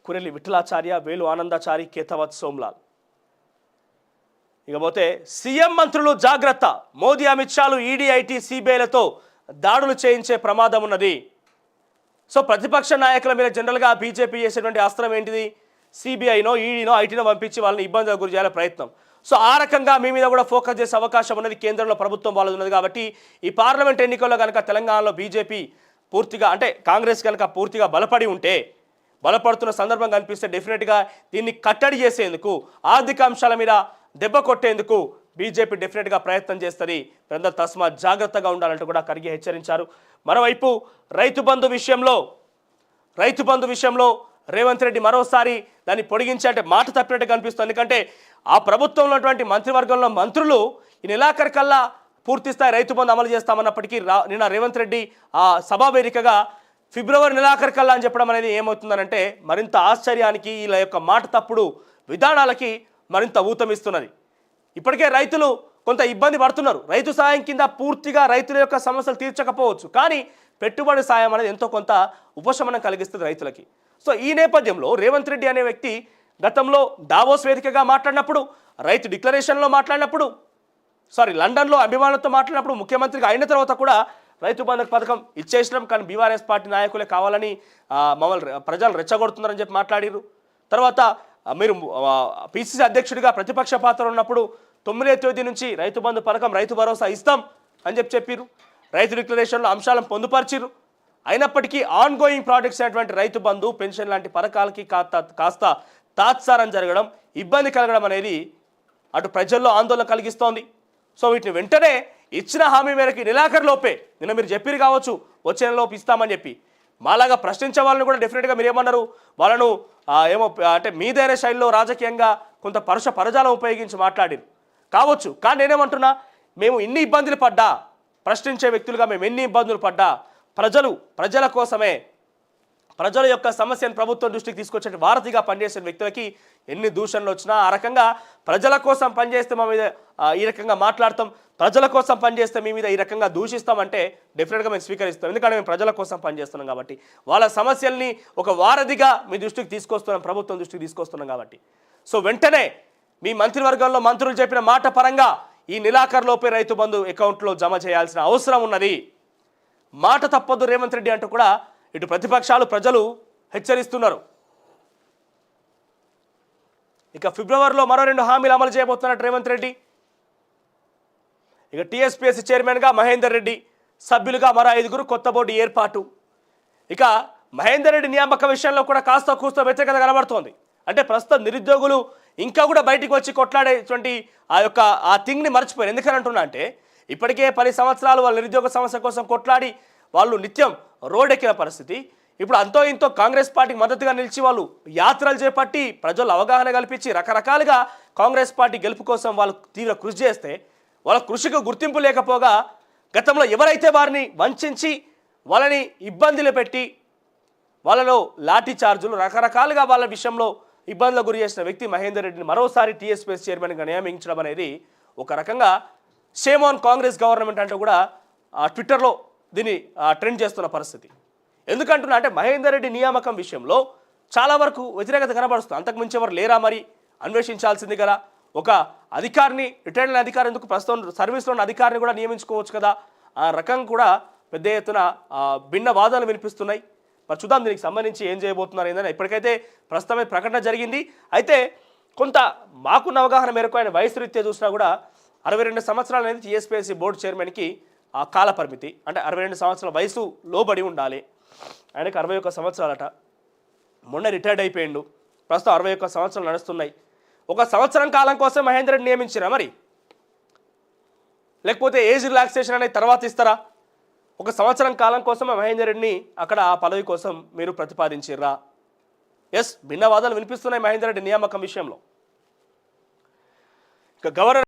కురెల్లి విఠలాచార్య, వేలు ఆనందాచారి, కేతవత్ సోమ్లాల్. ఇకపోతే సీఎం మంత్రులు జాగ్రత్త, మోదీ అమిత్ షాలు ఈడీ ఐటీ సిబిఐలతో దాడులు చేయించే ప్రమాదం ఉన్నది. సో ప్రతిపక్ష నాయకుల మీద జనరల్గా బీజేపీ చేసేటువంటి అస్త్రం ఏంటిది? సిబిఐనో ఈడీనో ఐటీనో పంపించి వాళ్ళని ఇబ్బందులకు గురి చేయాలనే ప్రయత్నం. సో ఆ రకంగా మీ మీద కూడా ఫోకస్ చేసే అవకాశం ఉన్నది. కేంద్రంలో ప్రభుత్వం వాళ్ళది ఉన్నది కాబట్టి ఈ పార్లమెంట్ ఎన్నికల్లో కనుక తెలంగాణలో బీజేపీ పూర్తిగా అంటే కాంగ్రెస్ కనుక పూర్తిగా బలపడి ఉంటే, బలపడుతున్న సందర్భం కనిపిస్తే డెఫినెట్గా దీన్ని కట్టడి చేసేందుకు, ఆర్థిక అంశాల మీద దెబ్బ కొట్టేందుకు బీజేపీ డెఫినెట్గా ప్రయత్నం చేస్తుంది. ప్రజలు తస్మా జాగ్రత్తగా ఉండాలంటూ కూడా ఖర్గే హెచ్చరించారు. మరోవైపు రైతు బంధు విషయంలో రేవంత్ రెడ్డి మరోసారి దాన్ని పొడిగించి అంటే మాట తప్పినట్టు కనిపిస్తుంది. ఎందుకంటే ఆ ప్రభుత్వంలో ఉన్నటువంటి మంత్రివర్గంలో మంత్రులు ఈ నెలాఖరికల్లా పూర్తిస్థాయి రైతు బంధు అమలు చేస్తామన్నప్పటికీ నిన్న రేవంత్ రెడ్డి ఆ సభా వేదికగా ఫిబ్రవరి నెలాఖరికల్లా అని చెప్పడం అనేది ఏమవుతుందనంటే మరింత ఆశ్చర్యానికి, వీళ్ళ యొక్క మాట తప్పుడు విధానాలకి మరింత ఊతమిస్తున్నది. ఇప్పటికే రైతులు కొంత ఇబ్బంది పడుతున్నారు. రైతు సాయం కింద పూర్తిగా రైతుల యొక్క సమస్యలు తీర్చకపోవచ్చు, కానీ పెట్టుబడి సాయం అనేది ఎంతో కొంత ఉపశమనం కలిగిస్తుంది రైతులకి. సో ఈ నేపథ్యంలో రేవంత్ రెడ్డి అనే వ్యక్తి గతంలో దావోస్ వేదికగా మాట్లాడినప్పుడు, రైతు డిక్లరేషన్లో మాట్లాడినప్పుడు, లండన్లో అభిమానులతో మాట్లాడినప్పుడు, ముఖ్యమంత్రిగా అయిన తర్వాత కూడా రైతు బంధు పథకం ఇచ్చేసినాం, కానీ బీఆర్ఎస్ పార్టీ నాయకులే కావాలని మమ్మల్ని ప్రజలు రెచ్చగొడుతున్నారని చెప్పి మాట్లాడారు. తర్వాత మీరు పిసిసి అధ్యక్షుడిగా ప్రతిపక్ష పాత్ర ఉన్నప్పుడు 9వ తేదీ నుంచి రైతు బంధు పథకం, రైతు భరోసా ఇస్తాం అని చెప్పారు. రైతు డిక్లరేషన్లో అంశాలను పొందుపరిచిరు. అయినప్పటికీ ఆన్ గోయింగ్ ప్రాజెక్ట్స్ అయినటువంటి రైతు బంధు, పెన్షన్ లాంటి పథకాలకి కాస్త తాత్సారం జరగడం, ఇబ్బంది కలగడం అనేది అటు ప్రజల్లో ఆందోళన కలిగిస్తోంది. సో వీటిని వెంటనే ఇచ్చిన హామీ మేరకు నెలాఖరులోపే, నిన్న మీరు చెప్పిరు కావచ్చు వచ్చే నెలలోపు ఇస్తామని చెప్పి, మాలాగా ప్రశ్నించే వాళ్ళని కూడా డెఫినెట్గా మీరు ఏమన్నారు, వాళ్ళను ఏమో అంటే మీదైన శైలిలో రాజకీయంగా కొంత పరజాలం ఉపయోగించి మాట్లాడారు కావచ్చు. కానీ నేనేమంటున్నా, మేము ఇన్ని ఇబ్బందులు పడ్డా, ప్రశ్నించే వ్యక్తులుగా మేము ఎన్ని ఇబ్బందులు పడ్డా, ప్రజల కోసమే, ప్రజల యొక్క సమస్యను ప్రభుత్వం దృష్టికి తీసుకొచ్చే వారధిగా పనిచేసిన వ్యక్తులకి ఎన్ని దూషణలు వచ్చినా, ఆ రకంగా ప్రజల కోసం పనిచేస్తే మా మీద ఈ రకంగా మాట్లాడతాం, ప్రజల కోసం పనిచేస్తే మీ మీద ఈ రకంగా దూషిస్తామంటే డెఫినెట్గా మేము స్వీకరిస్తాం. ఎందుకంటే మేము ప్రజల కోసం పనిచేస్తున్నాం కాబట్టి, వాళ్ళ సమస్యల్ని ఒక వారధిగా మీ దృష్టికి తీసుకొస్తున్నాం, ప్రభుత్వం దృష్టికి తీసుకొస్తున్నాం కాబట్టి. సో వెంటనే మీ మంత్రివర్గంలో మంత్రులు చెప్పిన మాట పరంగా ఈ నెలాఖరులోపే రైతు బంధు అకౌంట్లో జమ చేయాల్సిన అవసరం ఉన్నది. మాట తప్పొద్దు రేవంత్ రెడ్డి అంటూ కూడా ఇటు ప్రతిపక్షాలు, ప్రజలు హెచ్చరిస్తున్నారు. ఇక ఫిబ్రవరిలో మరో 2 హామీలు అమలు చేయబోతున్నట్టు రేవంత్ రెడ్డి. ఇక టీఎస్పీఎస్సీ చైర్మన్గా మహేందర్ రెడ్డి, సభ్యులుగా మరో 5 కొత్త బోర్డు ఏర్పాటు. ఇక మహేందర్ రెడ్డి నియామక విషయంలో కూడా కాస్త కూస్త వ్యతిరేకత కనబడుతోంది. అంటే ప్రస్తుతం నిరుద్యోగులు ఇంకా కూడా బయటికి వచ్చి కొట్లాడేటువంటి ఆ థింగ్ని మర్చిపోయారు. ఎందుకని అంటున్నా అంటే, ఇప్పటికే 10 సంవత్సరాలు వాళ్ళ నిరుద్యోగ సమస్య కోసం కొట్లాడి వాళ్ళు నిత్యం రోడ్డెక్కిన పరిస్థితి. ఇప్పుడు అంతో ఇంతో కాంగ్రెస్ పార్టీకి మద్దతుగా నిలిచి వాళ్ళు యాత్రలు చేపట్టి ప్రజలు అవగాహన కల్పించి రకరకాలుగా కాంగ్రెస్ పార్టీ గెలుపు కోసం వాళ్ళు తీవ్ర కృషి చేస్తే, వాళ్ళ కృషికి గుర్తింపు లేకపోగా గతంలో ఎవరైతే వారిని వంచి వాళ్ళని ఇబ్బందులు పెట్టి వాళ్ళలో లాఠీ చార్జులు రకరకాలుగా వాళ్ళ విషయంలో ఇబ్బందులకు గురి చేసిన వ్యక్తి మహేందర్ రెడ్డిని మరోసారి టీఎస్పీఎస్సీ చైర్మన్గా నియమించడం అనేది ఒక రకంగా షేమ్ ఆన్ కాంగ్రెస్ గవర్నమెంట్ అంటూ కూడా ట్విట్టర్లో దీన్ని ట్రెండ్ చేస్తున్న పరిస్థితి. ఎందుకంటున్నా అంటే మహేందర్ రెడ్డి నియామకం విషయంలో చాలా వరకు వ్యతిరేకత కనబడుతుంది. అంతకుమించి ఎవరు లేరా, మరి అన్వేషించాల్సింది కదా. ఒక అధికారిని, రిటైర్డ్ అధికారి ఎందుకు, ప్రస్తుతం సర్వీస్లో ఉన్న అధికారిని కూడా నియమించుకోవచ్చు కదా. ఆ రకం కూడా పెద్ద ఎత్తున భిన్న వాదనలు వినిపిస్తున్నాయి. మరి చూద్దాం దీనికి సంబంధించి ఏం చేయబోతున్నారు ఏందని. ఇప్పటికైతే ప్రస్తుతమే ప్రకటన జరిగింది. అయితే కొంత మాకున్న అవగాహన మేరకు ఆయన వయసు రీత్యా చూసినా కూడా 62 సంవత్సరాలు అనేది టీఎస్పీఎస్సీ బోర్డు చైర్మన్కి ఆ కాల పరిమితి. అంటే 62 సంవత్సరాల వయసు లోబడి ఉండాలి. ఆయనకు 61 సంవత్సరాలట. మొన్న రిటైర్డ్ అయిపోయిండు. ప్రస్తుతం 61 సంవత్సరాలు నడుస్తున్నాయి. 1 సంవత్సరం కాలం కోసం మహేందర్ రెడ్డి నియమించిరా మరి, లేకపోతే ఏజ్ రిలాక్సేషన్ అనేది తర్వాత ఇస్తారా? 1 సంవత్సరం కాలం కోసం మహేందర్ రెడ్డిని అక్కడ ఆ పదవి కోసం మీరు ప్రతిపాదించిర్రా? ఎస్, భిన్నవాదాలు వినిపిస్తున్నాయి మహేందర్ రెడ్డి నియామకం విషయంలో. ఇక గవర్నర్